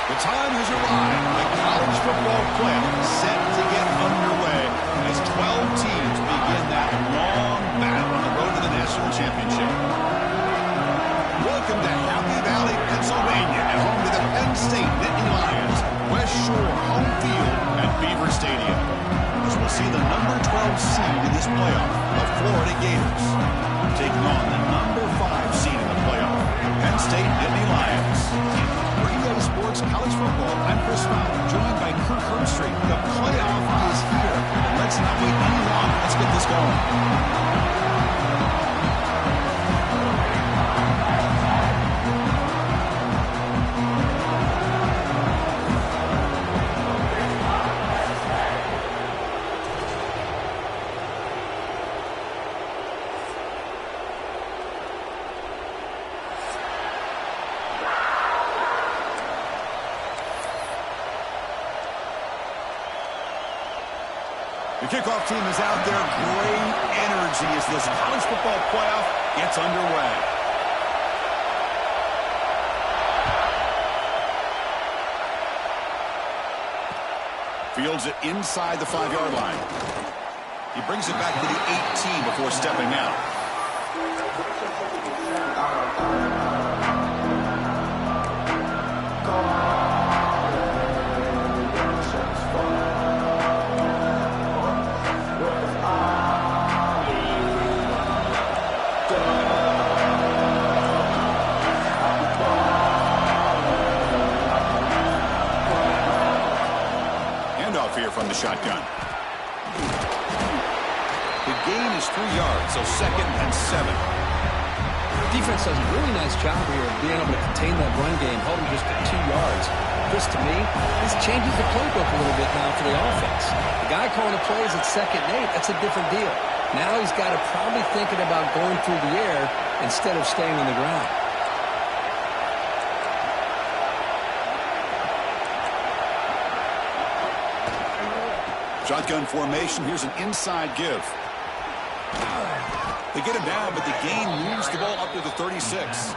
The time has arrived. The college football playoff is set to get underway as 12 teams begin that long battle on the road to the national championship. Welcome to Happy Valley, Pennsylvania, and home to the Penn State Nittany Lions, West Shore home field at Beaver Stadium, as we'll see the number 12 seed in this playoff, the Florida Gators, taking on the number 5 seed in the playoff, Penn State Nittany Lions. Sports College Football, I'm Chris Fowler, joined by Kirk Herbstreit. The playoff is here, and let's not wait any longer. Let's get this going. The kickoff team is out there. Great energy as this college football playoff gets underway. Fields it inside the 5-yard line. He brings it back to the 18 before stepping out. Here from the shotgun. The gain is 3 yards, so 2nd and 7. Defense does a really nice job here of being able to contain that run game, hold him just at 2 yards. Chris, to me, this changes the playbook a little bit now for the offense. The guy calling the plays at 2nd and 8, that's a different deal. Now he's got to probably thinking about going through the air instead of staying on the ground. Shotgun formation. Here's an inside give. They get him down, but the gain moves the ball up to the 36.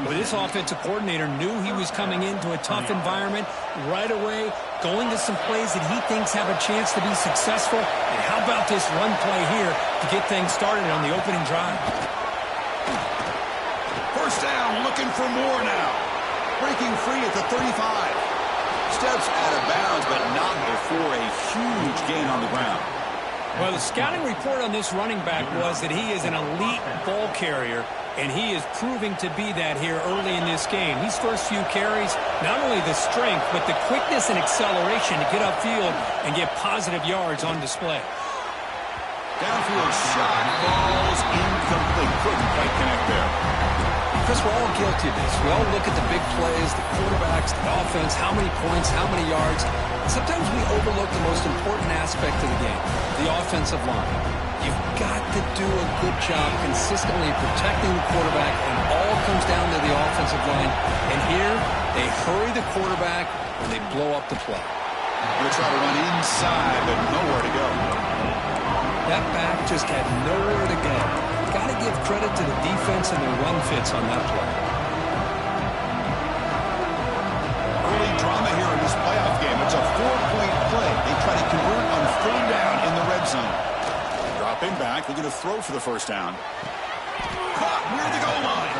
Well, this offensive coordinator knew he was coming into a tough environment right away, going to some plays that he thinks have a chance to be successful. And how about this run play here to get things started on the opening drive? First down, looking for more now. Breaking free at the 35. Steps out of bounds, but not before a huge gain on the ground. Well, the scouting report on this running back was that he is an elite ball carrier, and he is proving to be that here early in this game. These first few carries, not only the strength, but the quickness and acceleration to get upfield and get positive yards on display. Downfield shot, falls incomplete. Couldn't quite connect there. Chris, we're all guilty of this. We all look at the big plays, the quarterbacks, the offense, how many points, how many yards. Sometimes we overlook the most important aspect of the game, the offensive line. You've got to do a good job consistently protecting the quarterback, and it all comes down to the offensive line. And here, they hurry the quarterback and they blow up the play. Going to try to run inside, but nowhere to go. That back just had nowhere to go. Got to give credit to the defense and their run fits on that play. Early drama here in this playoff game. It's a 4-point play. They try to convert on 3rd down in the red zone. Dropping back, looking to throw for the first down. Caught near the goal line.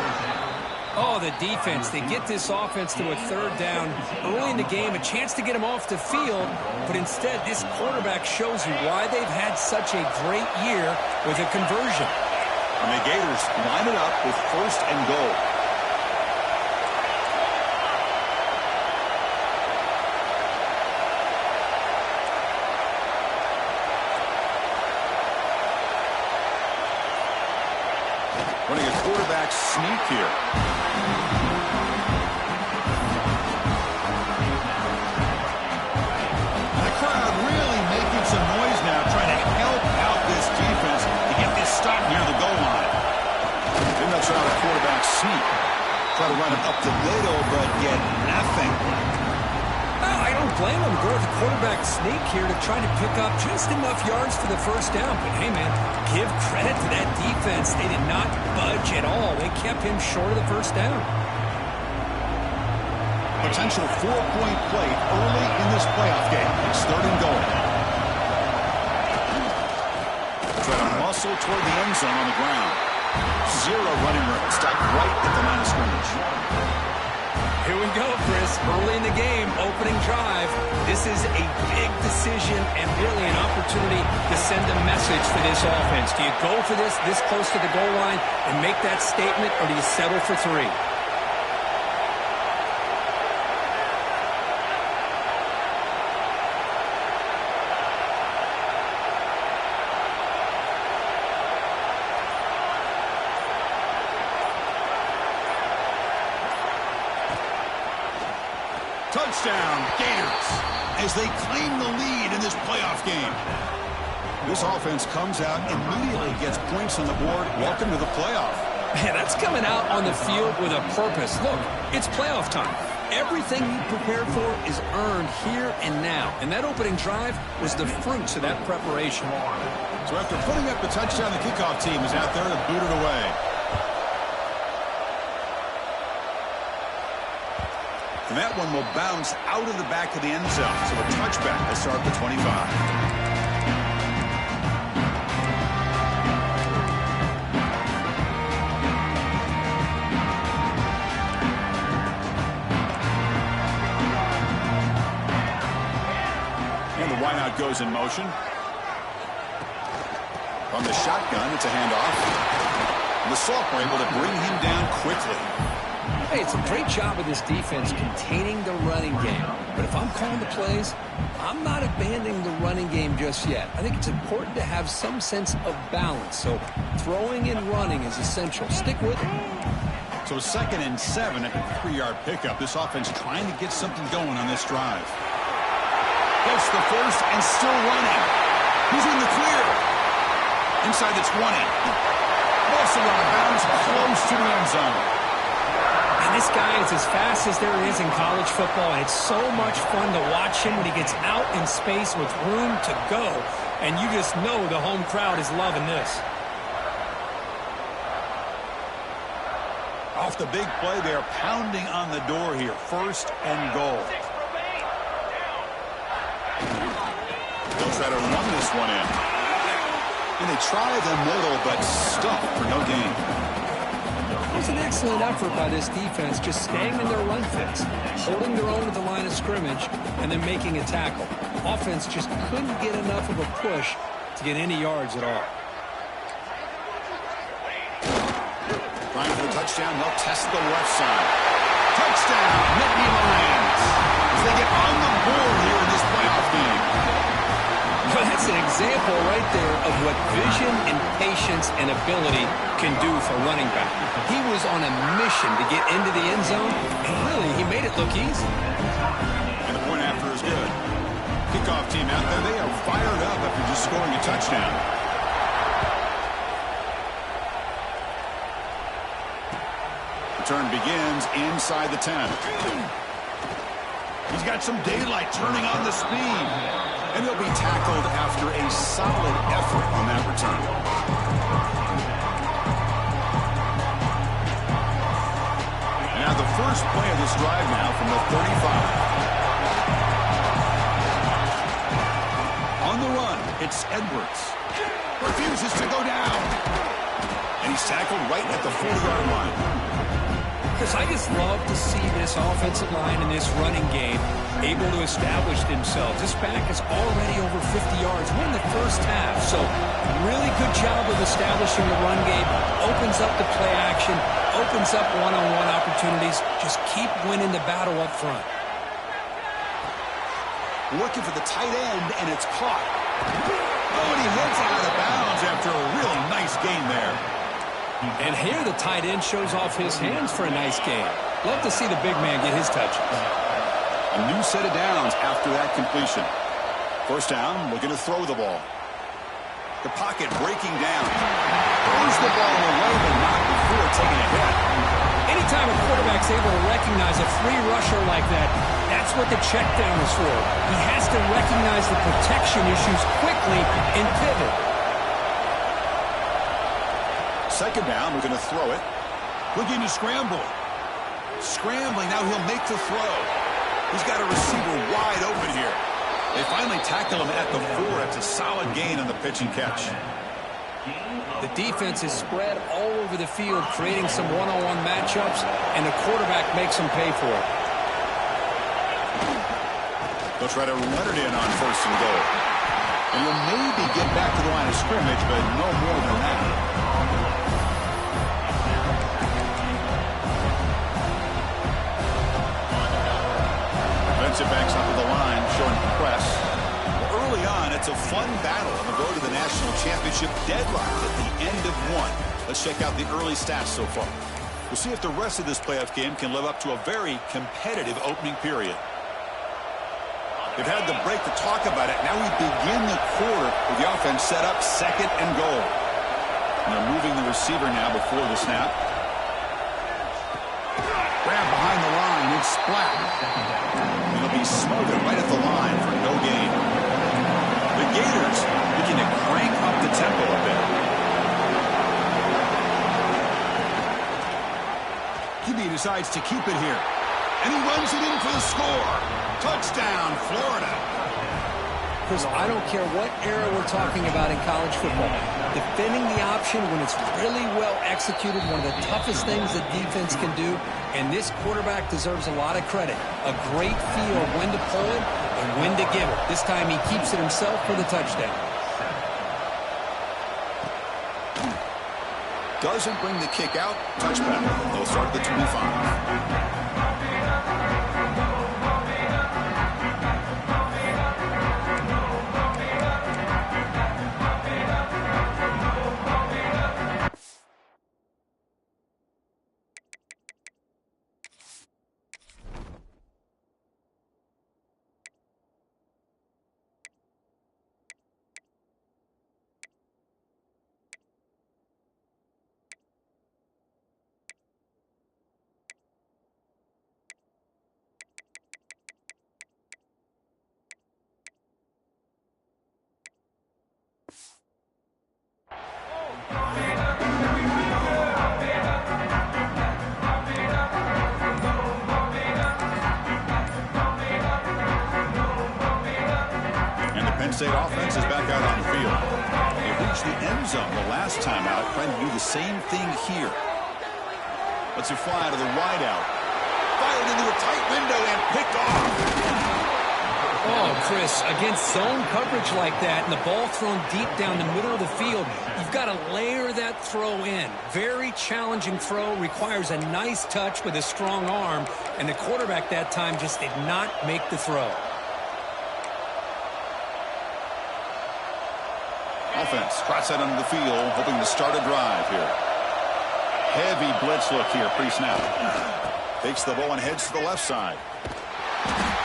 Oh, the defense. They get this offense to a 3rd down early in the game, a chance to get him off the field, but instead this quarterback shows you why they've had such a great year with a conversion. And the Gators line it up with 1st and goal. Running a quarterback sneak here. And the crowd really making some noise now, trying to help out this defense to get this stop near the goal line. Then they'll try a quarterback sneak. Try to run it up the middle, but get nothing. I don't blame them. Go with the quarterback sneak here to try to pick up just enough yards for the first down. But, hey, man, give credit to that defense. They did not budge at all. They kept him short of the first down. Potential 4-point play early in this playoff game. It's 3rd and goal. Try to muscle toward the end zone on the ground. 0 running room. Stopped right at the line of scrimmage. Here we go, Chris. Early in the game, opening drive. This is a big decision and really an opportunity to send a message for this offense. Do you go for this close to the goal line and make that statement, or do you settle for 3? Touchdown, Gators, as they claim the lead in this playoff game. This offense comes out, immediately gets points on the board. Welcome to the playoff. Man, that's coming out on the field with a purpose. Look, it's playoff time. Everything he prepared for is earned here and now. And that opening drive was the fruits of that preparation. So after putting up the touchdown, the kickoff team is out there to boot it away. And that one will bounce out of the back of the end zone. So a touchback to start the 25. Wideout goes in motion. From the shotgun, it's a handoff. And the Salk were able to bring him down quickly. Hey, it's a great job of this defense containing the running game. But if I'm calling the plays, I'm not abandoning the running game just yet. I think it's important to have some sense of balance. So throwing and running is essential. Stick with it. So 2nd and 7 at the 3-yard pickup. This offense trying to get something going on this drive. Gets the first and still running. He's in the clear. Inside the 20. Also out of bounds, close to the end zone. And this guy is as fast as there is in college football, and it's so much fun to watch him when he gets out in space with room to go. And you just know the home crowd is loving this. Off the big play, they're pounding on the door here. 1st and goal. They'll try to run this one in. And they try the middle, but stuffed for no gain. It was an excellent effort by this defense, just staying in their run fits, holding their own at the line of scrimmage, and then making a tackle. Offense just couldn't get enough of a push to get any yards at all. Trying for a touchdown, they'll test the left side. Touchdown, Nittany Lions. As they get on the board here in this playoff game. Well, that's an example right there of what vision and patience and ability can do for running back. He was on a mission to get into the end zone, and really, he made it look easy. And the point after is good. Kickoff team out there, they are fired up after just scoring a touchdown. Return begins inside the 10. He's got some daylight turning on the speed. And he'll be tackled after a solid effort on that return. And now the first play of this drive now from the 35. On the run, it's Edwards. Refuses to go down. And he's tackled right at the 40-yard line. I just love to see this offensive line and this running game able to establish themselves. This back is already over 50 yards. We're in the first half, so really good job of establishing the run game. Opens up the play action, opens up one-on-one opportunities. Just keep winning the battle up front. Looking for the tight end, and it's caught. Oh, and he heads out of bounds after a really nice gain there. And here the tight end shows off his hands for a nice game. Love to see the big man get his touches. A new set of downs after that completion. First down, looking to throw the ball. The pocket breaking down. Throws the ball away, but not before taking a hit. Anytime a quarterback's able to recognize a free rusher like that, that's what the check down is for. He has to recognize the protection issues quickly and pivot. Second down, we're going to throw it. Looking to scramble. Scrambling, now he'll make the throw. He's got a receiver wide open here. They finally tackle him at the 4. It's a solid gain on the pitch and catch. The defense is spread all over the field, creating some one-on-one matchups, and the quarterback makes them pay for it. They'll try to run it in on 1st and goal. And he'll maybe get back to the line of scrimmage, but no more than that. Defensive backs up to the line, showing press. Well, early on, it's a fun battle on the road to the national championship, deadlocked at the end of 1. Let's check out the early stats so far. We'll see if the rest of this playoff game can live up to a very competitive opening period. They've had the break to talk about it. Now we begin the quarter with the offense set up 2nd and goal. And they're moving the receiver now before the snap. Grab behind the line. It's flat. It'll be smothered right at the line for no gain. The Gators looking to crank up the tempo a bit. QB decides to keep it here. And he runs it in for the score. Touchdown, Florida. Chris, I don't care what era we're talking about in college football. Defending the option when it's really well executed, one of the toughest things that defense can do, and this quarterback deserves a lot of credit. A great feel of when to pull it and when to give it. This time he keeps it himself for the touchdown. Doesn't bring the kick out. Touchback. They'll start at the 25. State offense is back out on the field. They reached the end zone the last time out, trying to do the same thing here. Let's it fly to the wideout. Fired into a tight window and picked off. Oh, Chris, against zone coverage like that and the ball thrown deep down the middle of the field, you've got to layer that throw in. Very challenging throw, requires a nice touch with a strong arm, and the quarterback that time just did not make the throw. Offense trots out onto the field, hoping to start a drive here. Heavy blitz look here pre-snap. Takes the ball and heads to the left side.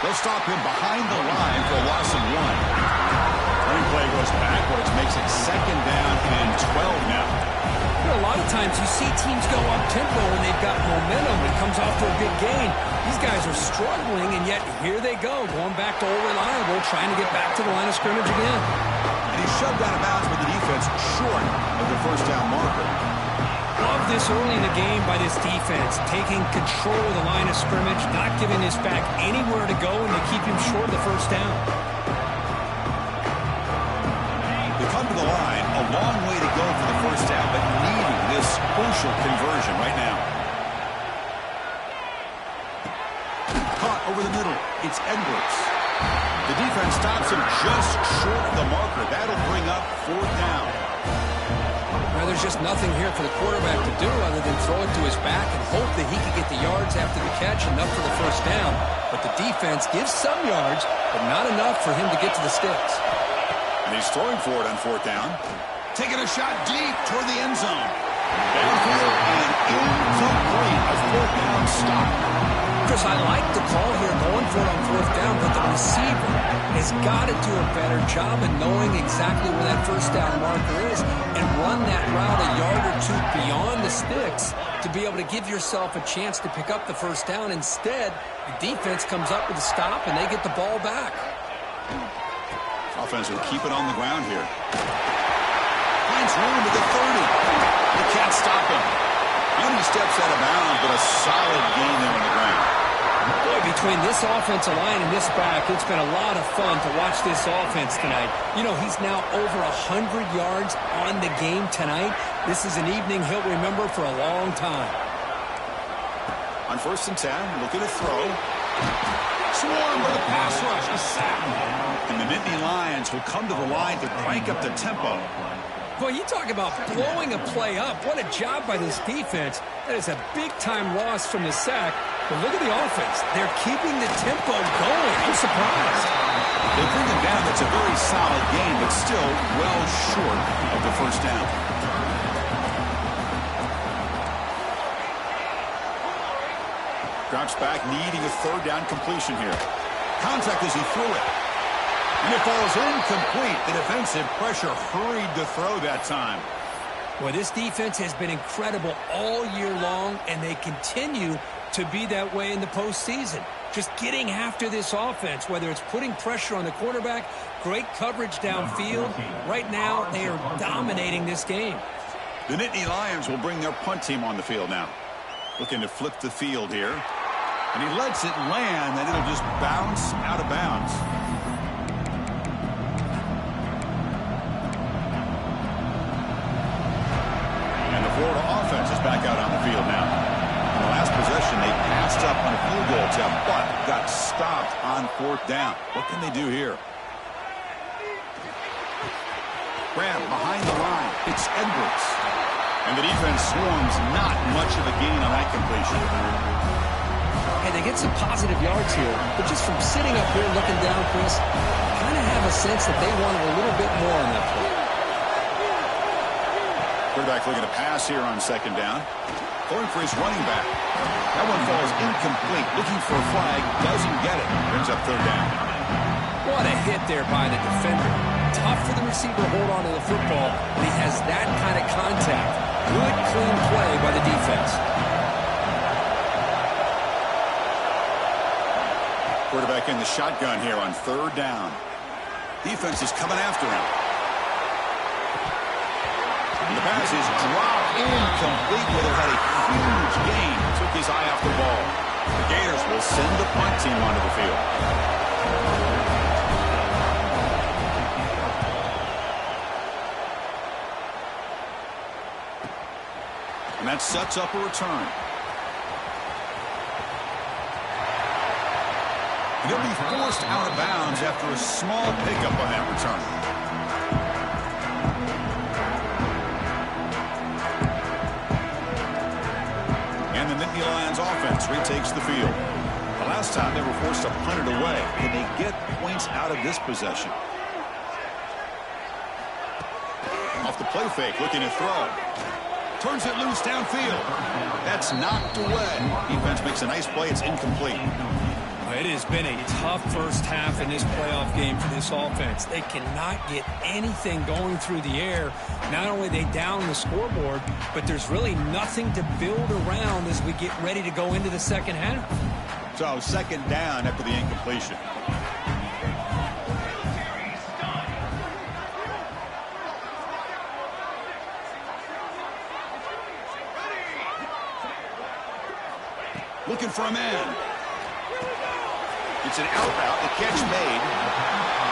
They'll stop him behind the line for a loss of 1. Running play goes backwards, makes it second down and 12 now. A lot of times you see teams go up-tempo when they've got momentum. It comes off for a big gain. These guys are struggling, and yet here they go, going back to old reliable, trying to get back to the line of scrimmage again. And he's shoved out of bounds with the defense short of the first down marker. Love this early in the game by this defense, taking control of the line of scrimmage, not giving this back anywhere to go, and they keep him short of the first down. They come to the line, a long way to go for the first down, but needing this crucial conversion right now. Caught over the middle. It's Edwards. The defense stops him just short of the marker. That'll bring up 4th down. Now, there's just nothing here for the quarterback to do other than throw it to his back and hope that he can get the yards after the catch, enough for the first down. But the defense gives some yards, but not enough for him to get to the sticks. And he's throwing for it on 4th down. Taking a shot deep toward the end zone. Downfield and incomplete. A 4th down stop. Chris, I like the call here going for it on 4th down, but the receiver has got to do a better job of knowing exactly where that first down marker is and run that route a yard or two beyond the sticks to be able to give yourself a chance to pick up the first down. Instead, the defense comes up with a stop and they get the ball back. Offense will keep it on the ground here. Finds room to the 30. They can't stop him. And he steps out of bounds, but a solid gain there on the ground. Boy, between this offensive line and this back, it's been a lot of fun to watch this offense tonight. You know, he's now over 100 yards on the game tonight. This is an evening he'll remember for a long time. On 1st and 10, looking to throw. Swarmed by the pass rush. A sack. And the Nittany Lions will come to the line to crank up the tempo. Boy, you talk about blowing a play up. What a job by this defense. That is a big-time loss from the sack. But look at the offense. They're keeping the tempo going. I'm surprised. They bring him down. That's a very solid game, but still well short of the first down. Drops back, needing a 3rd down completion here. Contact as he threw it. And it falls incomplete. The defensive pressure hurried to throw that time. Well, this defense has been incredible all year long, and they continue to be that way in the postseason. just getting after this offense, whether it's putting pressure on the quarterback, great coverage downfield. Right now, they are dominating this game. The Nittany Lions will bring their punt team on the field now. Looking to flip the field here. And he lets it land, and it'll just bounce out of bounds. And the Florida offense is back out on the field now. In the last possession, they passed up on a field goal attempt, but got stopped on 4th down. What can they do here? Grab behind the line. It's Edwards. And the defense swarms, not much of a gain on that completion. Hey, they get some positive yards here, but just from sitting up here looking down, Chris, I kind of have a sense that they wanted a little bit more on that play. Quarterback looking to pass here on 2nd down. Going for his running back. That one falls incomplete. Looking for a flag. Doesn't get it. Brings up 3rd down. What a hit there by the defender. Tough for the receiver to hold on to the football when he has that kind of contact. Good, clean play by the defense. Quarterback in the shotgun here on 3rd down. Defense is coming after him. And the pass is dropped incomplete, where they had a huge gain. Took his eye off the ball. The Gators will send the punt team onto the field. And that sets up a return. And he'll be forced out of bounds after a small pickup on that return. And the Nittany Lions offense retakes the field. The last time they were forced to punt it away. Can they get points out of this possession? Off the play fake, looking to throw. Turns it loose downfield. That's knocked away. Defense makes a nice play. It's incomplete. It has been a tough first half in this playoff game for this offense. They cannot get anything going through the air. Not only are they down the scoreboard, but there's really nothing to build around as we get ready to go into the second half. So 2nd down after the incompletion. Looking for a man. It's an out route. The catch made.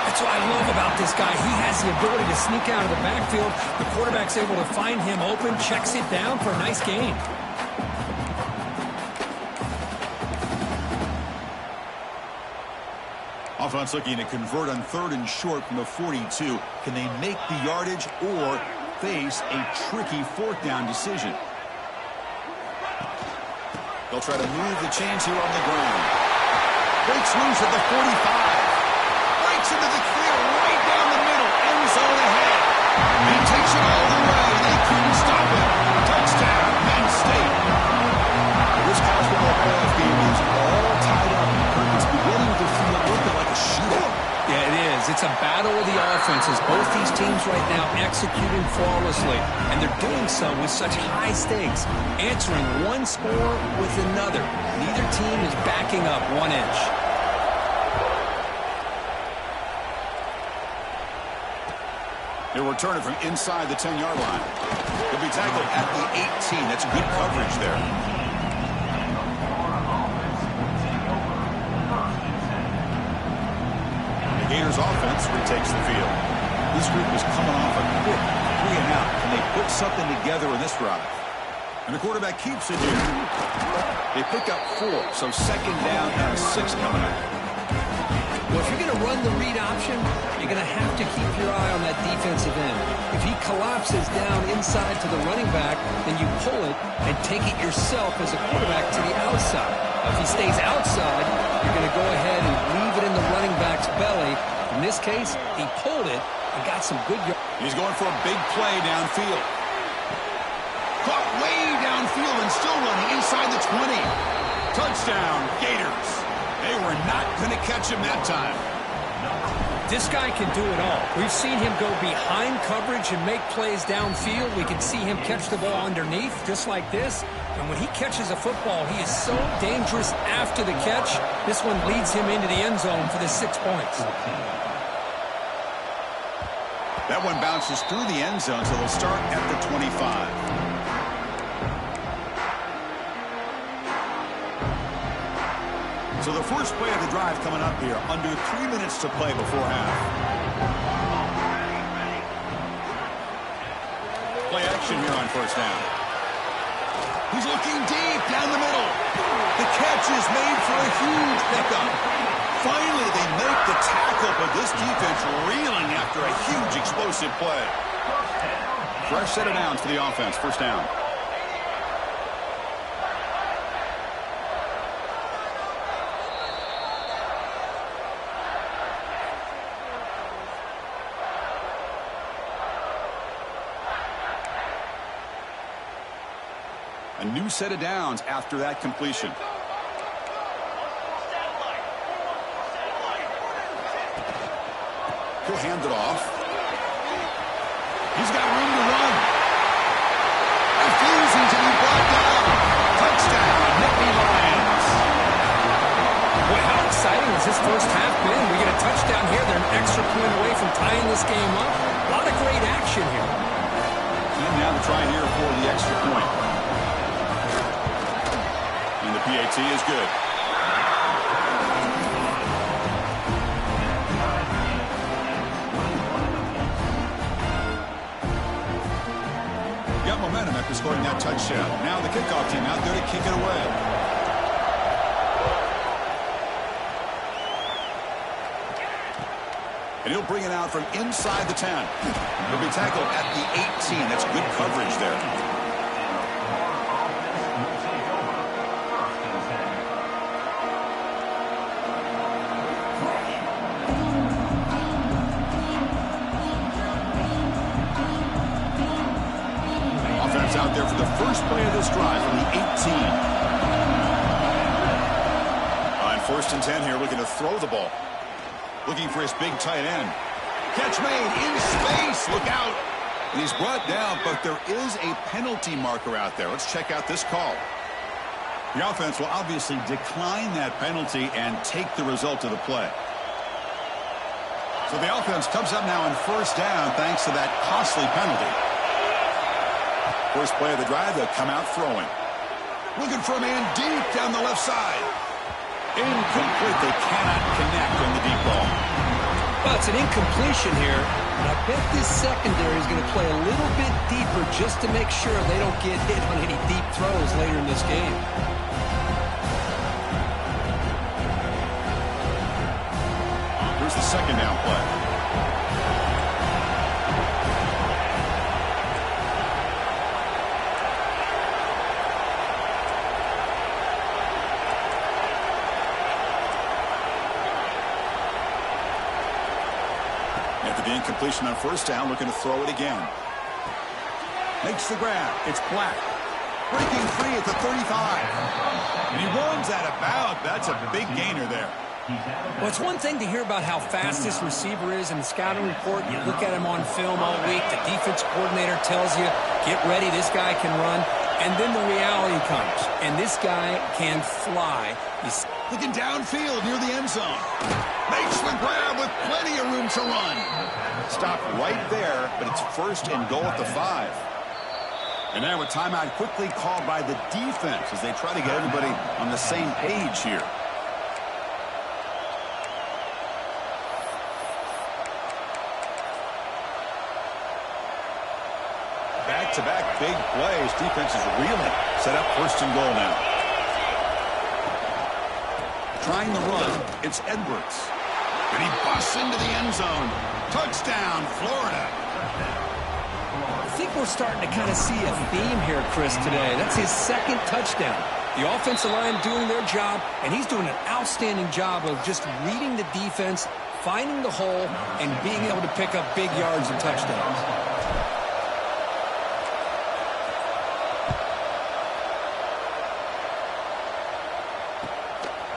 That's what I love about this guy. He has the ability to sneak out of the backfield. The quarterback's able to find him open, checks it down for a nice gain. Offense looking to convert on 3rd and short from the 42. Can they make the yardage or face a tricky 4th down decision? They'll try to move the chains here on the ground. Breaks loose at the 45. Breaks into the clear right down the middle. End zone ahead. He takes it all the way. They couldn't stop him. Touchdown, Penn State. This college football playoff game is all tied up. It's beginning to feel a little bit like a shootout. Yeah, it is. It's a battle of the offenses. Both these teams right now executing flawlessly, and they're doing so with such high stakes, answering one score with another. Neither team is backing up 1 inch. They'll return it from inside the 10-yard line. They'll be tackled at the 18. That's good coverage there. The Gators offense retakes the field. This group is coming off a quick 3-and-out. Can they put something together in this drive? And the quarterback keeps it here. They pick up 4, so 2nd down and 6 coming up. Well, if you're going to run the read option, you're going to have to keep your eye on that defensive end. If he collapses down inside to the running back, then you pull it and take it yourself as a quarterback to the outside. If he stays outside, you're going to go ahead and leave it in the running back's belly. In this case, he pulled it and got some good yards. He's going for a big play downfield. Caught way downfield and still running inside the 20. Touchdown, Gators. They were not going to catch him that time. This guy can do it all. We've seen him go behind coverage and make plays downfield. We can see him catch the ball underneath, just like this. And when he catches a football, he is so dangerous after the catch. This one leads him into the end zone for the 6 points. That one bounces through the end zone, so they'll start at the 25. So the first play of the drive coming up here, under 3 minutes to play before half. Play action here on first down. He's looking deep down the middle. The catch is made for a huge pickup. Finally, they make the tackle, but this defense reeling after a huge explosive play. Fresh set of downs for the offense, first down. A new set of downs after that completion. He'll hand it off. He's got room to run. Refusing to be brought down. Touchdown, Nittany Lions. Boy, how exciting has this first half been? We get a touchdown here. They're an extra point away from tying this game up. A lot of great action here. And now the try here for the extra point. And the PAT is good. Got momentum after scoring that touchdown. Now the kickoff team out there to kick it away. And he'll bring it out from inside the 10. He'll be tackled at the 18. That's good coverage there. Offense out there for the first play of this drive from the 18. On first and 10 here, looking to throw the ball. Looking for his big tight end. Catch made in space. Look out. And he's brought down, but there is a penalty marker out there. Let's check out this call. The offense will obviously decline that penalty and take the result of the play. So the offense comes up now on first down thanks to that costly penalty. First play of the drive, they'll come out throwing. Looking for a man deep down the left side. Incomplete. They cannot connect on the deep ball. Well, it's an incompletion here. And I bet this secondary is going to play a little bit deeper just to make sure they don't get hit on any deep throws later in this game. Here's the second down play. The incompletion on first down, looking to throw it again. Makes the grab. It's Black. Breaking free at the 35. And he runs out of bounds. That's a big gainer there. Well, it's one thing to hear about how fast this receiver is in the scouting report. You look at him on film all week. The defense coordinator tells you, get ready, this guy can run. And then the reality comes. And this guy can fly. He's looking downfield near the end zone. Makes the grab with plenty of room to run. Stop right there, but it's first and goal at the 5. And now a timeout quickly called by the defense as they try to get everybody on the same page here. Back-to-back big plays. Defense is reeling. Set up first and goal now. Trying the run. It's Edwards. And he busts into the end zone. Touchdown, Florida. I think we're starting to kind of see a theme here, Chris, today. That's his second touchdown. The offensive line doing their job, and he's doing an outstanding job of just reading the defense, finding the hole, and being able to pick up big yards and touchdowns.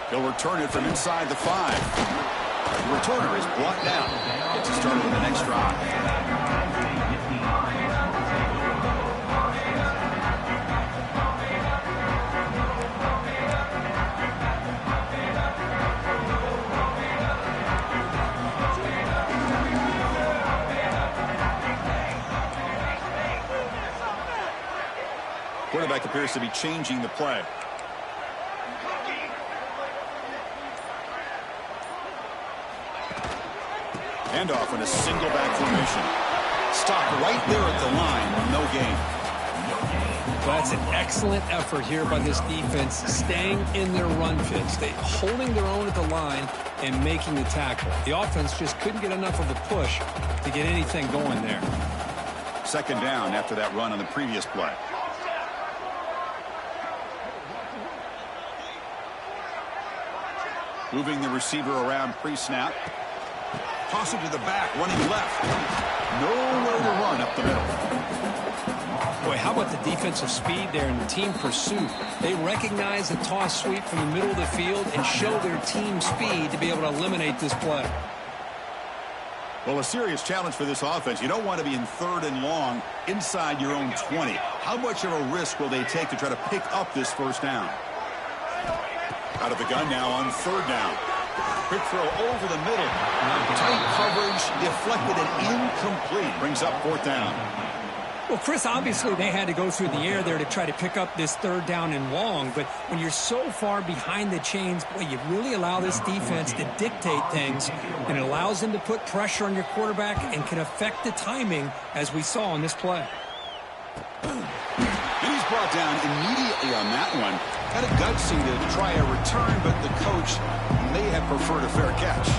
He'll return it from inside the 5. The returner is brought down. Gets a start on the next drive. Quarterback appears to be changing the play. Handoff in a single back formation. Stop right there at the line. No gain. Well, that's an excellent effort here by this defense, staying in their run fits. They holding their own at the line and making the tackle. The offense just couldn't get enough of a push to get anything going there. Second down after that run on the previous play. Moving the receiver around pre-snap. Toss it to the back, running left. Nowhere to run up the middle. Boy, how about the defensive speed there and the team pursuit? They recognize the toss sweep from the middle of the field and show their team speed to be able to eliminate this play. Well, a serious challenge for this offense. You don't want to be in 3rd and long inside your own 20. How much of a risk will they take to try to pick up this first down? Out of the gun now on 3rd down. Quick throw over the middle. Tight coverage, deflected and incomplete. Brings up 4th down. Well, Chris, obviously they had to go through the air there to try to pick up this 3rd down and long. But when you're so far behind the chains, boy, you really allow this defense to dictate things. And it allows them to put pressure on your quarterback and can affect the timing, as we saw on this play. And he's brought down immediately on that one. Had a gutsy to try a return, but the coach may have preferred a fair catch.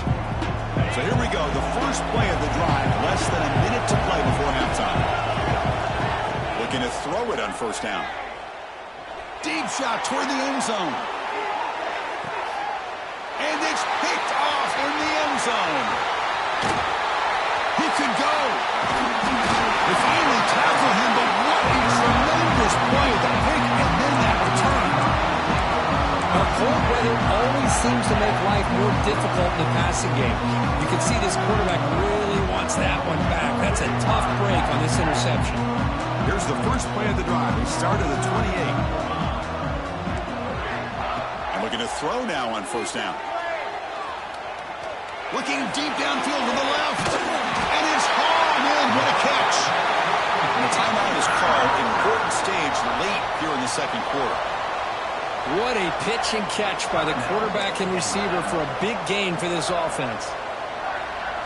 So here we go, the first play of the drive, less than a minute to play before halftime. Looking to throw it on 1st down. Deep shot toward the end zone. And it's picked off in the end zone. He could go. They finally tackle him, but what a tremendous play. The pick and then that return. Cold weather always seems to make life more difficult in the passing game. You can see this quarterback really wants that one back. That's a tough break on this interception. Here's the first play of the drive. He started at 28. And looking to throw now on 1st down. Looking deep downfield to the left. And it's hauled in. What a catch. And a timeout is called. Important stage late here in the 2nd quarter. What a pitch and catch by the quarterback and receiver for a big gain for this offense.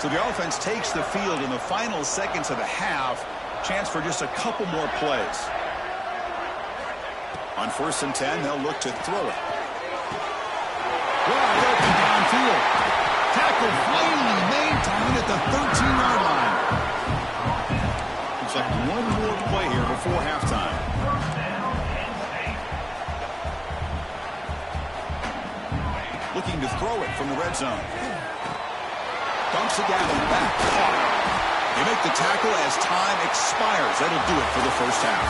So the offense takes the field in the final seconds of the half. Chance for just a couple more plays. On 1st and 10, they'll look to throw it. Wide open downfield. Tackle finally maintained at the 13-yard line. Looks like one more play here before halftime. Looking to throw it from the red zone. Dumps it down and back. They make the tackle as time expires. That'll do it for the first half.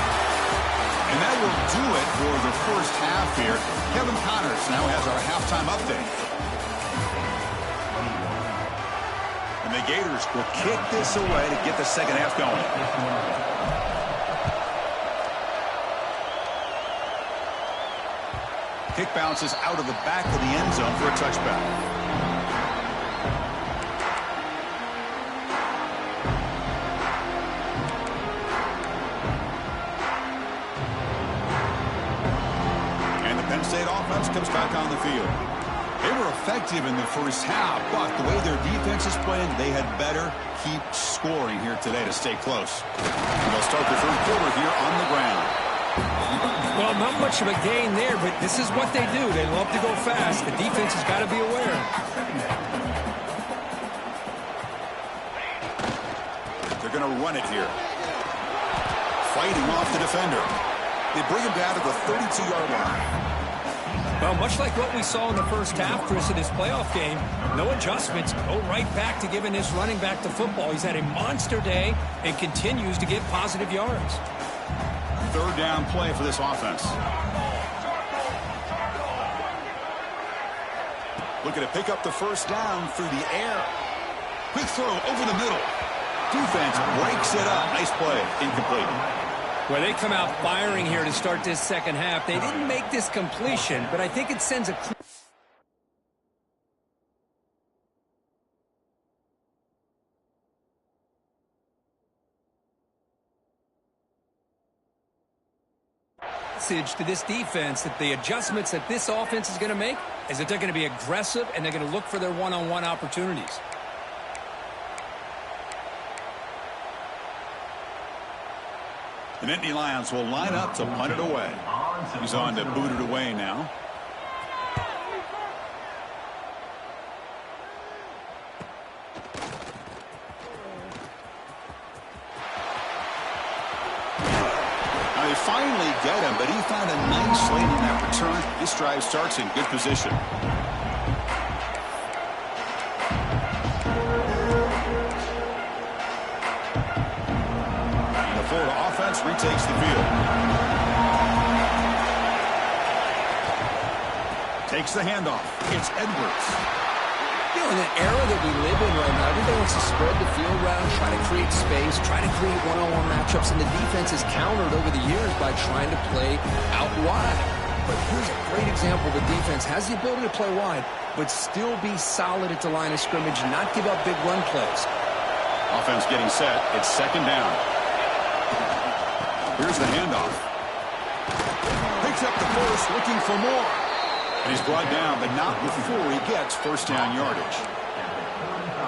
And that will do it for the first half here. Kevin Connors now has our halftime update. And the Gators will kick this away to get the second half going. Kick bounces out of the back of the end zone for a touchback. And the Penn State offense comes back on the field. They were effective in the first half, but the way their defense is playing, they had better keep scoring here today to stay close. And they'll start the 3rd quarter here on the ground. Well, not much of a gain there, but this is what they do. They love to go fast. The defense has got to be aware. They're going to run it here. Fighting off the defender. They bring him down to the 32-yard line. Well, much like what we saw in the first half, Chris, in this playoff game, no adjustments. Go right back to giving this running back the football. He's had a monster day and continues to get positive yards. 3rd down play for this offense. Looking to pick up the first down through the air. Quick throw over the middle. Defense breaks it up. Nice play. Incomplete. Well, they come out firing here to start this second half. They didn't make this completion, but I think it sends a message to this defense that the adjustments that this offense is going to make is that they're going to be aggressive and they're going to look for their one-on-one opportunities. The Nittany Lions will line up to punt it away. He's on to boot it away now. Now they finally get him, but he found a nice lane in that return. This drive starts in good position. Florida offense retakes the field. Takes the handoff. It's Edwards. You know, in the era that we live in right now, everybody wants to spread the field around, try to create space, try to create one-on-one matchups, and the defense has countered over the years by trying to play out wide. But here's a great example. The defense has the ability to play wide, but still be solid at the line of scrimmage and not give up big run plays. Offense getting set. It's second down. Here's the handoff. Picks up the first, looking for more. And he's brought down, but not before he gets first down yardage.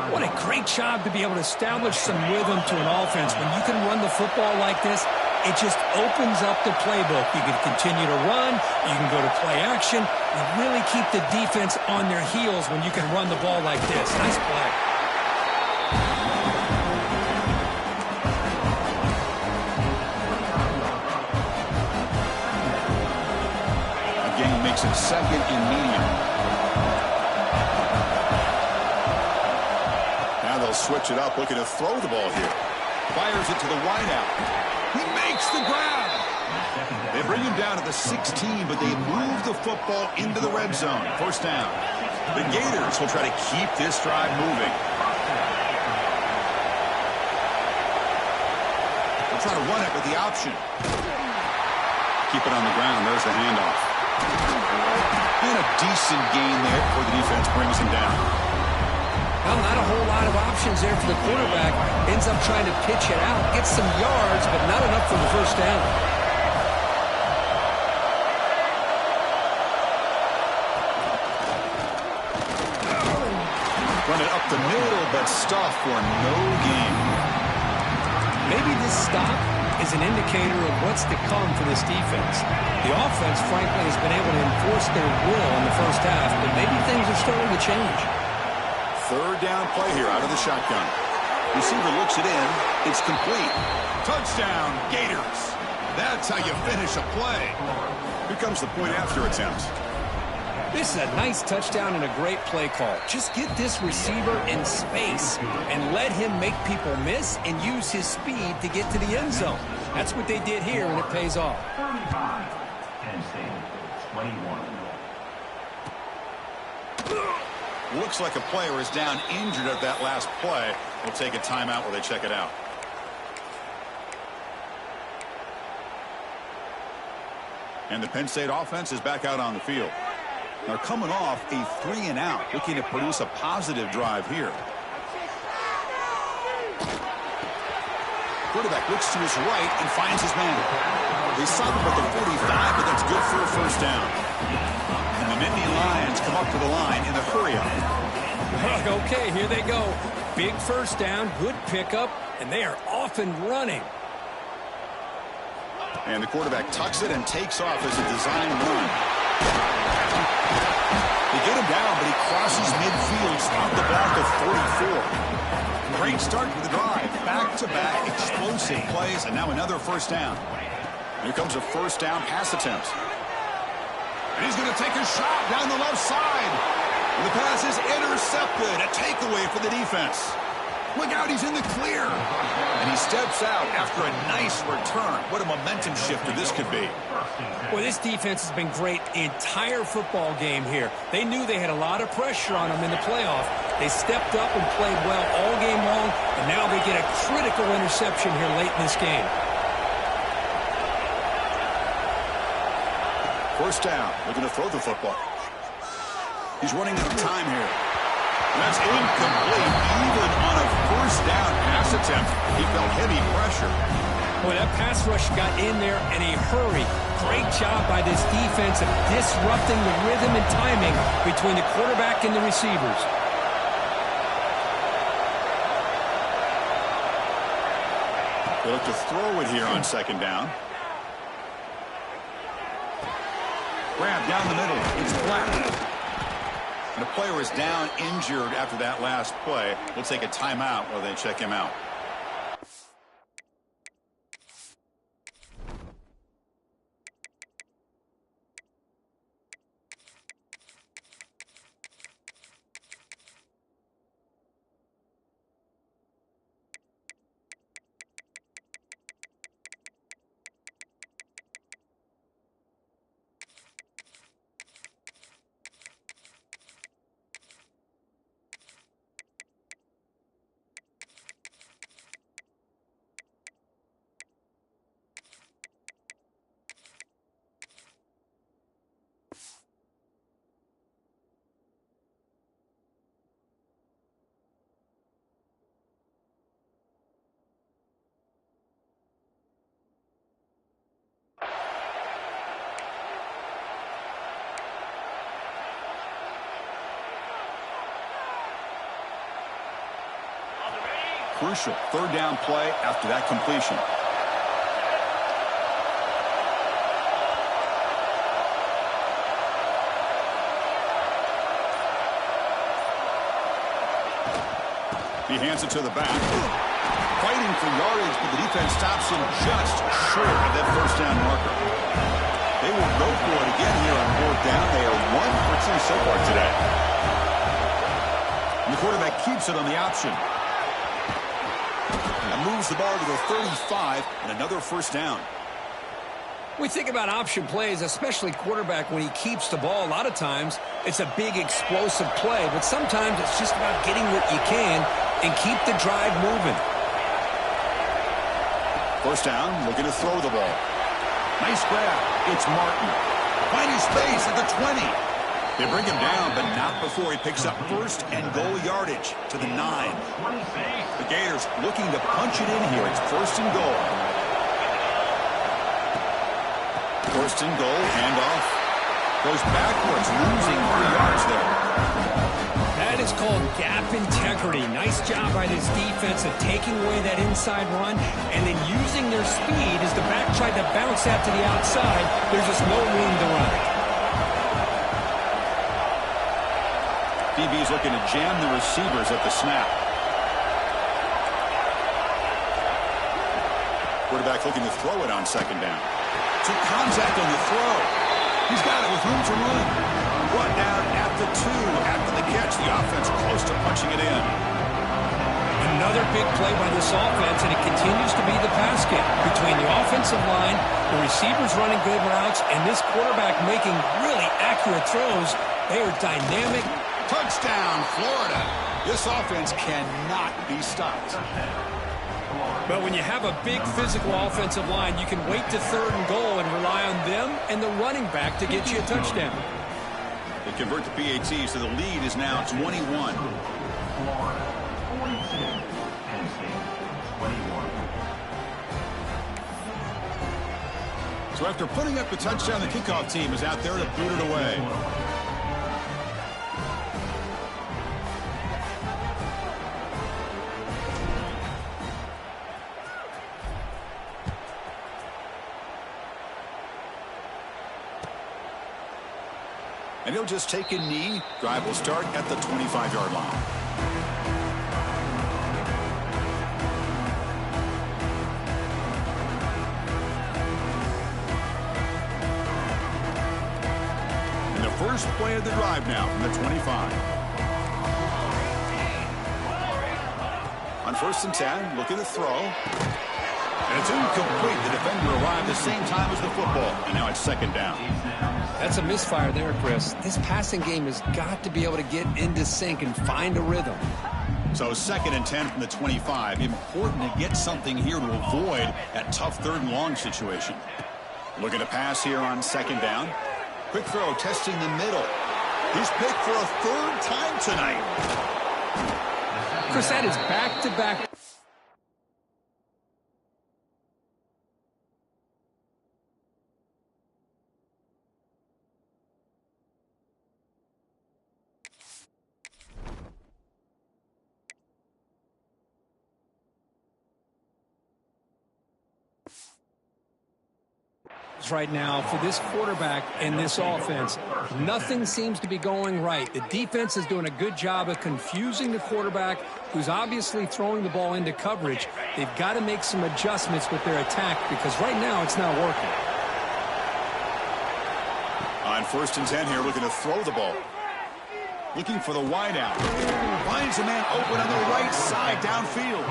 What a great job to be able to establish some rhythm to an offense. When you can run the football like this, it just opens up the playbook. You can continue to run. You can go to play action. You really keep the defense on their heels when you can run the ball like this. Nice play. Makes it second and medium. Now they'll switch it up, looking to throw the ball here. Fires it to the wideout. He makes the grab. They bring him down to the 16, but they move the football into the red zone. First down. The Gators will try to keep this drive moving. They'll try to run it with the option. Keep it on the ground. There's the handoff. And a decent gain there before the defense brings him down. Well, not a whole lot of options there for the quarterback. Ends up trying to pitch it out, gets some yards, but not enough for the first down. Run it up the middle, but stuff for no gain. Maybe this stop is an indicator of what's to come for this defense. The offense, frankly, has been able to enforce their will in the first half, but maybe things are starting to change. Third down play here out of the shotgun. Receiver looks it in. It's complete. Touchdown, Gators. That's how you finish a play. Here comes the point after attempt. This is a nice touchdown and a great play call. Just get this receiver in space and let him make people miss and use his speed to get to the end zone. That's what they did here, and it pays off. 21. Looks like a player is down injured at that last play. We'll take a timeout while they check it out. And the Penn State offense is back out on the field. They're coming off a 3-and-out, looking to produce a positive drive here. Quarterback looks to his right and finds his man. They stop him at the 45, but that's good for a first down. And the Nittany Lions come up to the line in a hurry-up. Okay, here they go. Big first down, good pickup, and they are off and running. And the quarterback tucks it and takes off as a design run. They get him down, but he crosses midfield, stopped the block of 44. Great start to the drive. Back-to-back explosive plays, and now another first down. Here comes a first down pass attempt. And he's going to take a shot down the left side. And the pass is intercepted. A takeaway for the defense. Look out, he's in the clear. And he steps out after a nice return. What a momentum shifter this could be. Well, this defense has been great the entire football game here. They knew they had a lot of pressure on them in the playoff. They stepped up and played well all game long, and now they get a critical interception here late in this game. First down, looking to throw the football. He's running out of time here. That's incomplete. Even on a first down pass attempt, he felt heavy pressure. Boy, that pass rush got in there in a hurry. Great job by this defense of disrupting the rhythm and timing between the quarterback and the receivers. They look to throw it here on second down. Grab down the middle. It's flat. And the player is down injured after that last play. We'll take a timeout while they check him out. Crucial third down play after that completion. He hands it to the back. Fighting for yardage, but the defense stops him just short of that first down marker. They will go for it again here on fourth down. They are 1 for 2 so far today. And the quarterback keeps it on the option. Moves the ball to the 35 and another first down. We think about option plays, especially quarterback when he keeps the ball. A lot of times it's a big explosive play, but sometimes it's just about getting what you can and keep the drive moving. First down, looking to throw the ball. Nice grab. It's Martin. Finding space at the 20. They bring him down, but not before he picks up first and goal yardage to the 9. The Gators looking to punch it in here. It's first and goal. First and goal, handoff. Goes backwards, losing 3 yards there. That is called gap integrity. Nice job by this defense of taking away that inside run and then using their speed as the back tried to bounce that to the outside. There's just no room to run it. DB's looking to jam the receivers at the snap. Quarterback looking to throw it on second down. Took contact on the throw. He's got it with room to run. Brought down at the 2 after the catch. The offense close to punching it in. Another big play by this offense, and it continues to be the pass game between the offensive line, the receivers running good routes, and this quarterback making really accurate throws. They are dynamic. Touchdown, Florida. This offense cannot be stopped. But when you have a big physical offensive line, you can wait to third and goal and rely on them and the running back to get you a touchdown. They convert the PATs, so the lead is now 21. So after putting up the touchdown, the kickoff team is out there to boot it away. And he'll just take a knee. Drive will start at the 25-yard line. And the first play of the drive now from the 25. On 1st and 10, looking to throw. And it's incomplete. The defender arrived the same time as the football. And now it's 2nd down. That's a misfire there, Chris. This passing game has got to be able to get into sync and find a rhythm. So 2nd and 10 from the 25. Important to get something here to avoid that tough 3rd and long situation. Looking to pass here on 2nd down. Quick throw, testing the middle. He's picked for a 3rd time tonight. Chris, that is back-to-back. Right now for this quarterback and this offense, nothing seems to be going right. The defense is doing a good job of confusing the quarterback, who's obviously throwing the ball into coverage. They've got to make some adjustments with their attack because right now it's not working. On 1st and 10 here, looking to throw the ball. Looking for the wide out. Finds a man open on the right side downfield.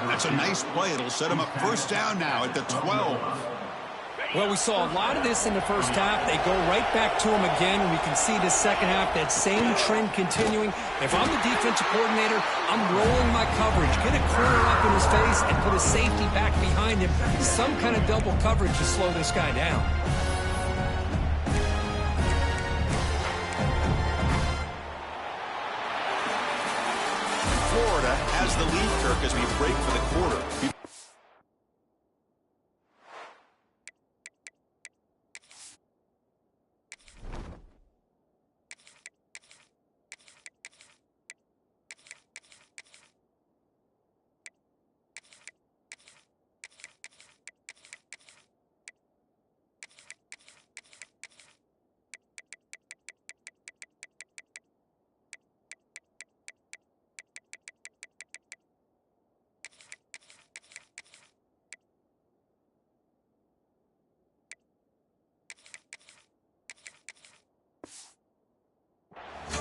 That's a nice play. It'll set him up 1st down now at the 12. Well, we saw a lot of this in the first half. They go right back to him again, and we can see the second half, that same trend continuing. If I'm the defensive coordinator, I'm rolling my coverage. Get a corner up in his face and put a safety back behind him. Some kind of double coverage to slow this guy down. Florida has the lead, Kirk, as we break for the quarter.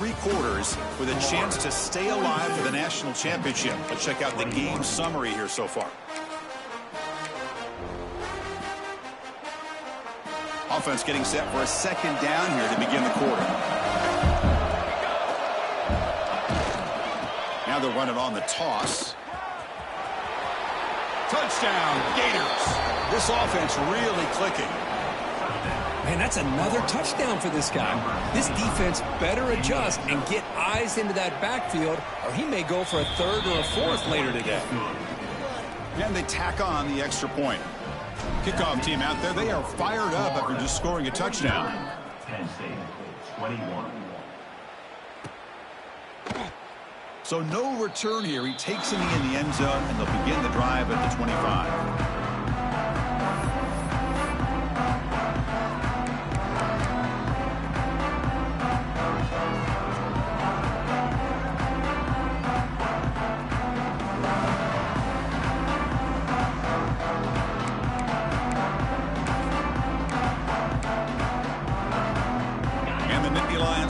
Three quarters with a chance to stay alive for the national championship. Let's check out the game summary here so far. Offense getting set for a 2nd down here to begin the quarter. Now they'll run it on the toss. Touchdown, Gators. This offense really clicking. Man, that's another touchdown for this guy. This defense better adjust and get eyes into that backfield, or he may go for a 3rd or a 4th later today. And they tack on the extra point. Kickoff team out there, they are fired up after just scoring a touchdown. So no return here. He takes him in the end zone, and they'll begin the drive at the 25.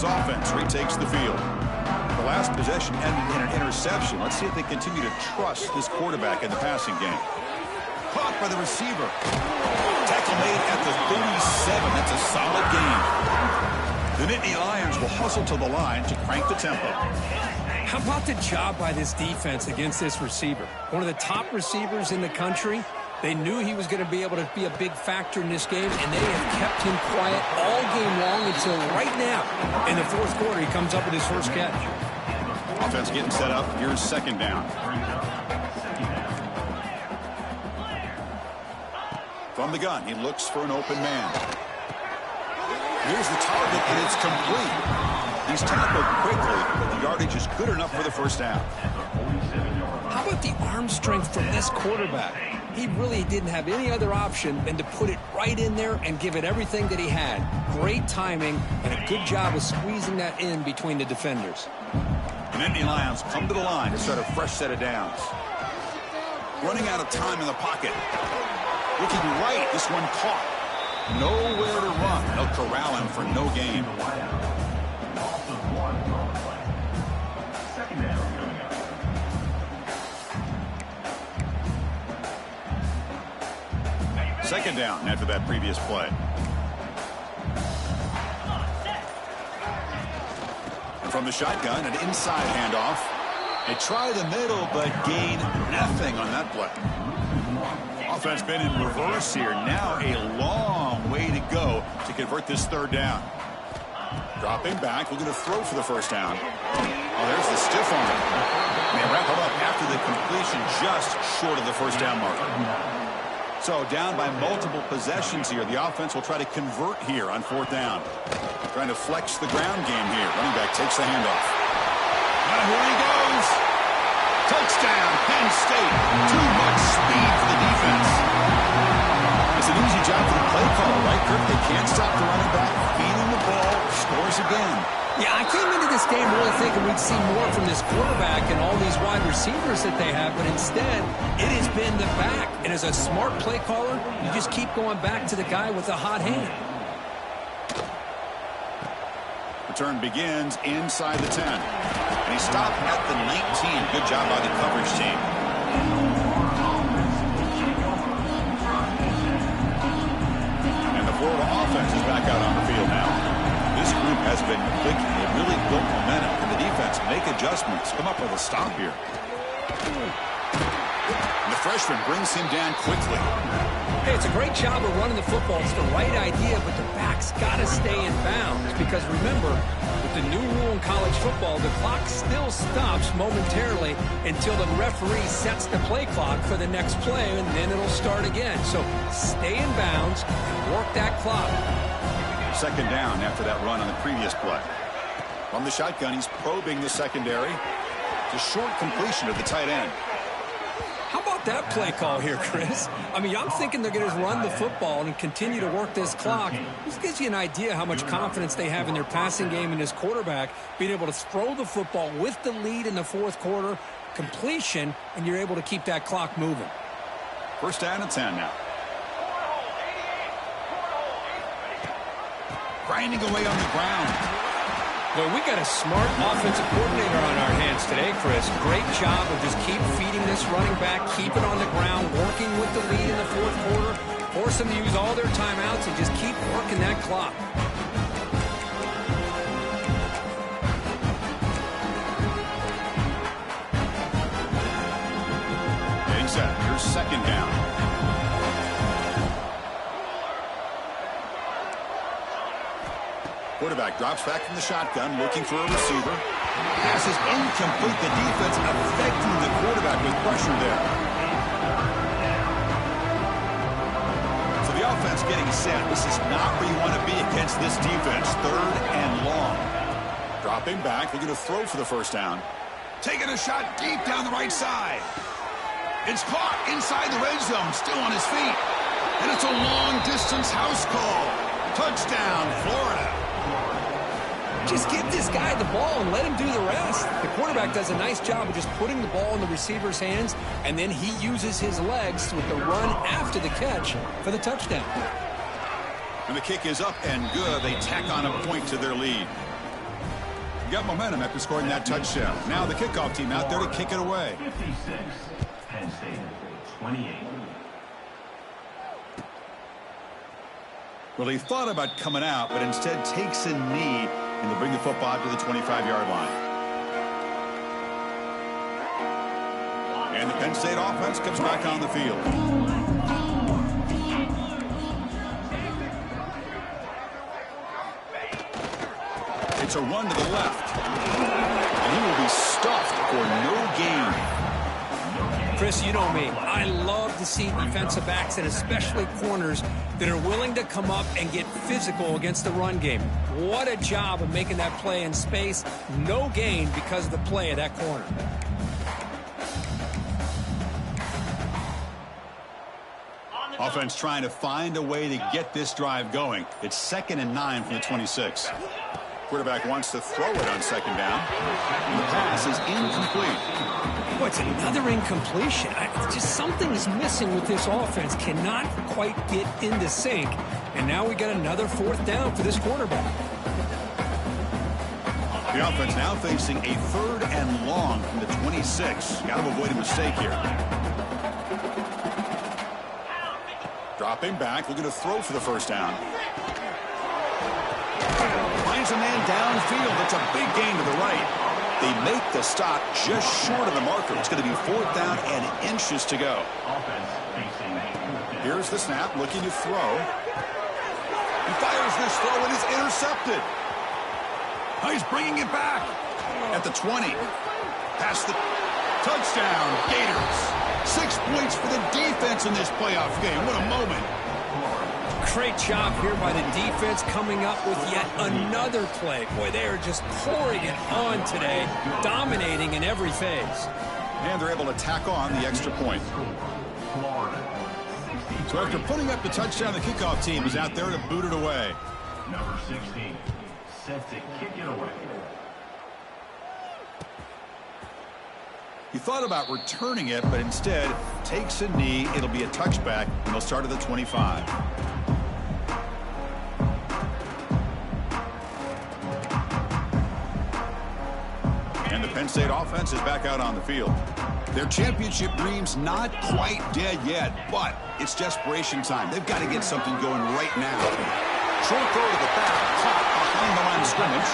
Offense retakes the field. The last possession ended in an interception. Let's see if they continue to trust this quarterback in the passing game. Caught by the receiver. Tackle made at the 37. That's a solid gain. The Nittany Lions will hustle to the line to crank the tempo. How about the job by this defense against this receiver? One of the top receivers in the country. They knew he was going to be able to be a big factor in this game, and they have kept him quiet all game long until right now. In the 4th quarter, he comes up with his first catch. Offense getting set up. Here's 2nd down. From the gun, he looks for an open man. Here's the target, and it's complete. He's tackled quickly, but the yardage is good enough for the 1st down. How about the arm strength from this quarterback? He really didn't have any other option than to put it right in there and give it everything that he had. Great timing and a good job of squeezing that in between the defenders. The Nittany Lions come to the line to start a fresh set of downs. Running out of time in the pocket. Looking right, this one caught. Nowhere to run. They'll corral him for no gain. Second down after that previous play. And from the shotgun, an inside handoff. They try the middle, but gain nothing on that play. Offense been in reverse here. Now a long way to go to convert this third down. Dropping back, looking to throw for the first down. Oh, there's the stiff arm. They wrap it up after the completion, just short of the first down marker. So down by multiple possessions here. The offense will try to convert here on fourth down. Trying to flex the ground game here. Running back takes the handoff. And here he goes. Touchdown, Penn State. Too much speed for the defense. It's an easy job for the play caller, right, Kirk? They can't stop the running back. Feeding the ball, scores again. Yeah, I came into this game really thinking we'd see more from this quarterback and all these wide receivers that they have, but instead, it has been the back. And as a smart play caller, you just keep going back to the guy with the hot hand. Return begins inside the 10. And he stopped at the 19. Good job by the coverage team. And the Florida offense is back out on the field now. This group has been clicking. They've really built momentum. Can the defense make adjustments? Come up with a stop here. And the freshman brings him down quickly. Hey, it's a great job of running the football. It's the right idea, but the back's got to stay in bounds. Because remember, with the new rule in college football, the clock still stops momentarily until the referee sets the play clock for the next play, and then it'll start again. So stay in bounds and work that clock. Second down after that run on the previous play. From the shotgun, he's probing the secondary. It's a short completion of the tight end. How about that play call here, Chris? I mean, I'm thinking they're going to run the football and continue to work this clock. This gives you an idea how much confidence they have in their passing game and this quarterback being able to throw the football with the lead in the fourth quarter, completion, and you're able to keep that clock moving. First down and 10 now. Grinding away on the ground. Boy, we got a smart offensive coordinator on our hands today, Chris. Great job of just keep feeding this running back, keep it on the ground, working with the lead in the fourth quarter, force them to use all their timeouts and just keep working that clock. Getting set. Here's second down. Quarterback drops back from the shotgun, looking for a receiver. Pass is incomplete. The defense affecting the quarterback with pressure there. So the offense getting set. This is not where you want to be against this defense. Third and long. Dropping back, looking to throw for the first down. Taking a shot deep down the right side. It's caught inside the red zone, still on his feet. And it's a long-distance house call. Touchdown, Florida. Just give this guy the ball and let him do the rest. The quarterback does a nice job of just putting the ball in the receiver's hands, and then he uses his legs with the run after the catch for the touchdown. And the kick is up and good. They tack on a point to their lead. Got momentum after scoring that touchdown. Now the kickoff team out there to kick it away. 56, Penn State, 28. Well, he thought about coming out, but instead takes a knee and to bring the football to the 25-yard line. And the Penn State offense comes back on the field. It's a run to the left. And he will be stuffed for no gain. Chris, you know me. I love to see defensive backs and especially corners that are willing to come up and get physical against the run game. What a job of making that play in space. No gain because of the play of that corner. Offense trying to find a way to get this drive going. It's 2nd and 9 from the 26. Quarterback wants to throw it on second down. And the pass is incomplete. Boy, it's another incompletion. Just something is missing with this offense. Cannot quite get into sync. And now we got another fourth down for this quarterback. The offense now facing a 3rd and long from the 26. Got to avoid a mistake here. Dropping back, looking to throw for the first down. Finds a man downfield. That's a big gain to the right. They make the stop just short of the marker. It's going to be 4th down and inches to go. Here's the snap, looking to throw. He fires this throw and is intercepted. Oh, he's bringing it back at the 20. Past the touchdown, Gators. 6 points for the defense in this playoff game. What a moment. Great job here by the defense coming up with yet another play. Boy, they are just pouring it on today, dominating in every phase. And they're able to tack on the extra point. So after putting up the touchdown, the kickoff team is out there to boot it away. Number 16, set to kick it away. He thought about returning it, but instead takes a knee. It'll be a touchback, and they'll start at the 25. And the Penn State offense is back out on the field. Their championship dream's not quite dead yet, but it's desperation time. They've got to get something going right now. Short throw to the back, caught behind the line of scrimmage.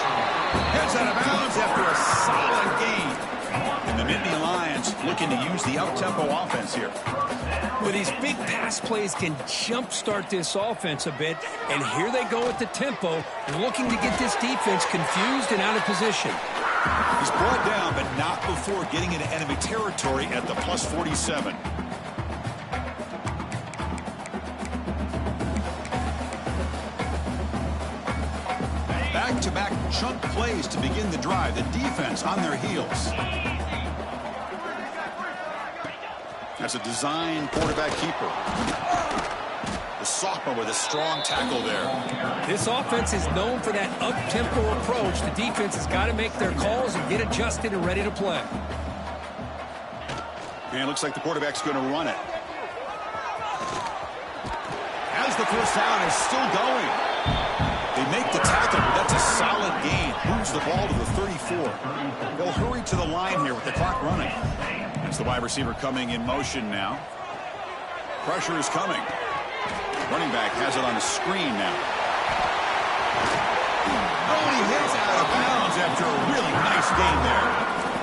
Heads out of bounds after a solid gain. And the Nittany Lions looking to use the up-tempo offense here. Well, these big pass plays can jumpstart this offense a bit, and here they go at the tempo, looking to get this defense confused and out of position. He's brought down, but not before getting into enemy territory at the plus 47. Back-to-back chunk plays to begin the drive. The defense on their heels. That's a design quarterback keeper. The sophomore with a strong tackle there. This offense is known for that up-tempo approach. The defense has got to make their calls and get adjusted and ready to play. And it looks like the quarterback's going to run it. As the first down is still going. They make the tackle, but that's a solid gain. Moves the ball to the 34. They'll hurry to the line here with the clock running. That's the wide receiver coming in motion now. Pressure is coming. Running back has it on the screen now. Oh, he hits out of bounds after a really nice gain there.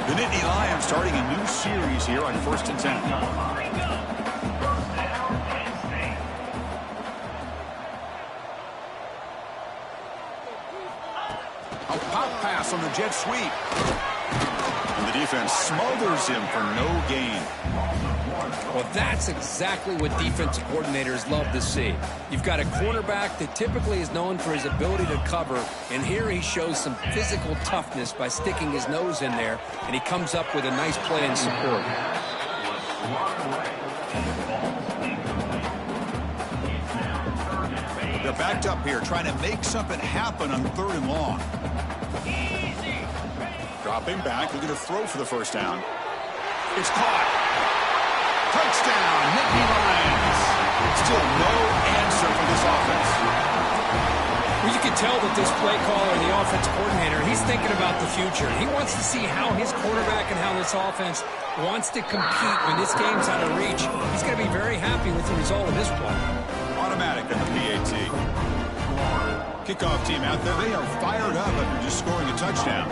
The Nittany Lions starting a new series here on 1st and 10. A pop pass on the jet sweep. And the defense smothers him for no gain. Well, that's exactly what defensive coordinators love to see. You've got a quarterback that typically is known for his ability to cover, and here he shows some physical toughness by sticking his nose in there, and he comes up with a nice play in support. They're backed up here, trying to make something happen on 3rd and long. Dropping back, looking to throw for the first down. It's caught. Touchdown, Nittany Lions. Still no answer for this offense. Well, you can tell that this play caller, the offense coordinator, he's thinking about the future. He wants to see how his quarterback and how this offense wants to compete when this game's out of reach. He's going to be very happy with the result of this play. Automatic on the PAT. Kickoff team out there. They are fired up after just scoring a touchdown.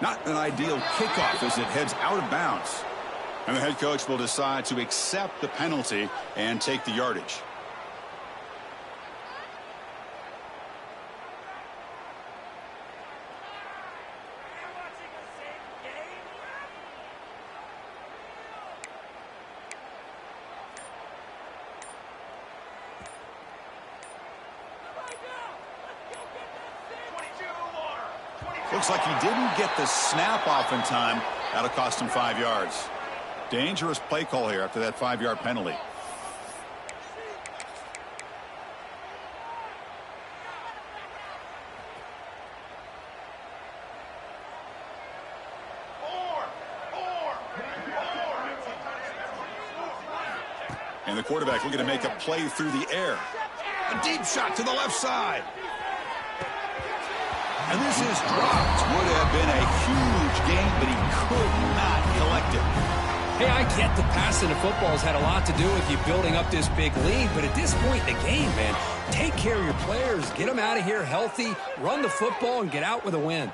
Not an ideal kickoff as it heads out of bounds. And the head coach will decide to accept the penalty and take the yardage. Looks like he didn't get the snap off in time. That'll cost him 5 yards. Dangerous play call here after that 5-yard penalty. And the quarterback looking to make a play through the air. A deep shot to the left side. And this is dropped. Would have been a huge gain, but he could not collect it. Hey, I get the passing of football has had a lot to do with you building up this big lead, but at this point in the game, man, take care of your players, get them out of here healthy, run the football, and get out with a win.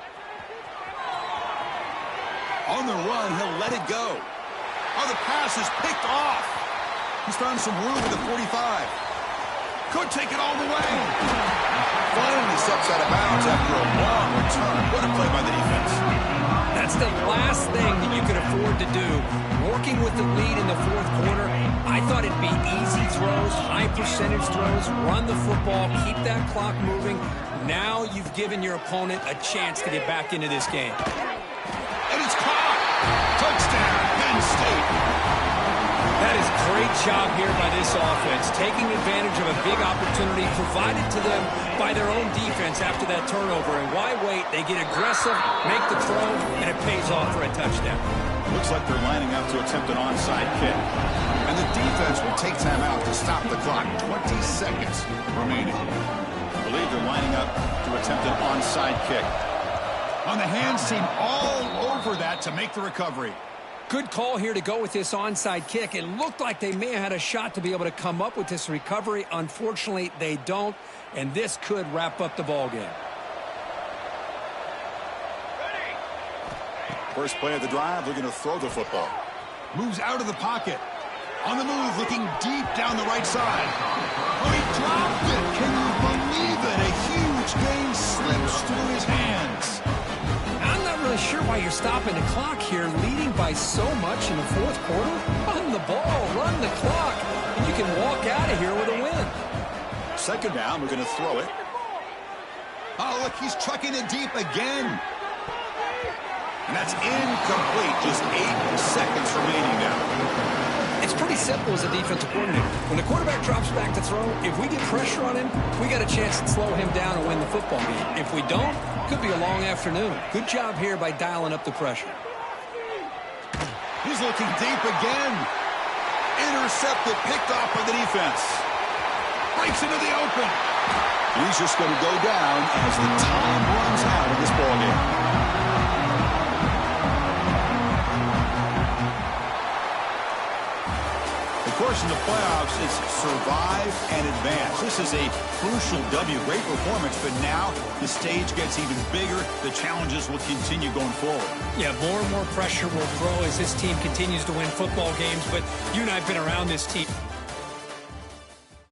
On the run, he'll let it go. Oh, the pass is picked off. He's found some room at the 45. Could take it all the way. Finally steps out of bounds after a long return. What a play by the defense. That's the last thing that you could afford to do. Working with the lead in the fourth quarter, I thought it'd be easy throws, high percentage throws, run the football, keep that clock moving. Now you've given your opponent a chance to get back into this game. And it's caught. Touchdown, Penn State. That is great job here by this offense, taking advantage of a big opportunity provided to them by their own defense after that turnover. And why wait? They get aggressive, make the throw, and it pays off for a touchdown. Looks like they're lining up to attempt an onside kick. And the defense will take time out to stop the clock. 20 seconds remaining. I believe they're lining up to attempt an onside kick. On the hands team all over that to make the recovery. Good call here to go with this onside kick. It looked like they may have had a shot to be able to come up with this recovery. Unfortunately, they don't, and this could wrap up the ball game. First play of the drive, they're going to throw the football. Moves out of the pocket. On the move, looking deep down the right side. Oh, he dropped it. Can you believe it? A huge gain slips through his hands. I'm not really sure why you're stopping the clock here, leading by so much in the fourth quarter. Run the ball, run the clock, and you can walk out of here with a win. Second down, we're going to throw it. Oh, look, he's trucking it deep again. And that's incomplete. Just 8 seconds remaining now. It's pretty simple as a defensive coordinator. When the quarterback drops back to throw, if we get pressure on him, we got a chance to slow him down and win the football game. If we don't, could be a long afternoon. Good job here by dialing up the pressure. He's looking deep again. Intercepted, picked off by the defense. Breaks into the open. He's just going to go down as the time runs out of this ball game. Of course, in the playoffs, it's survive and advance. This is a crucial W. Great performance, but now the stage gets even bigger. The challenges will continue going forward. Yeah, more and more pressure will grow as this team continues to win football games, but you and I have been around this team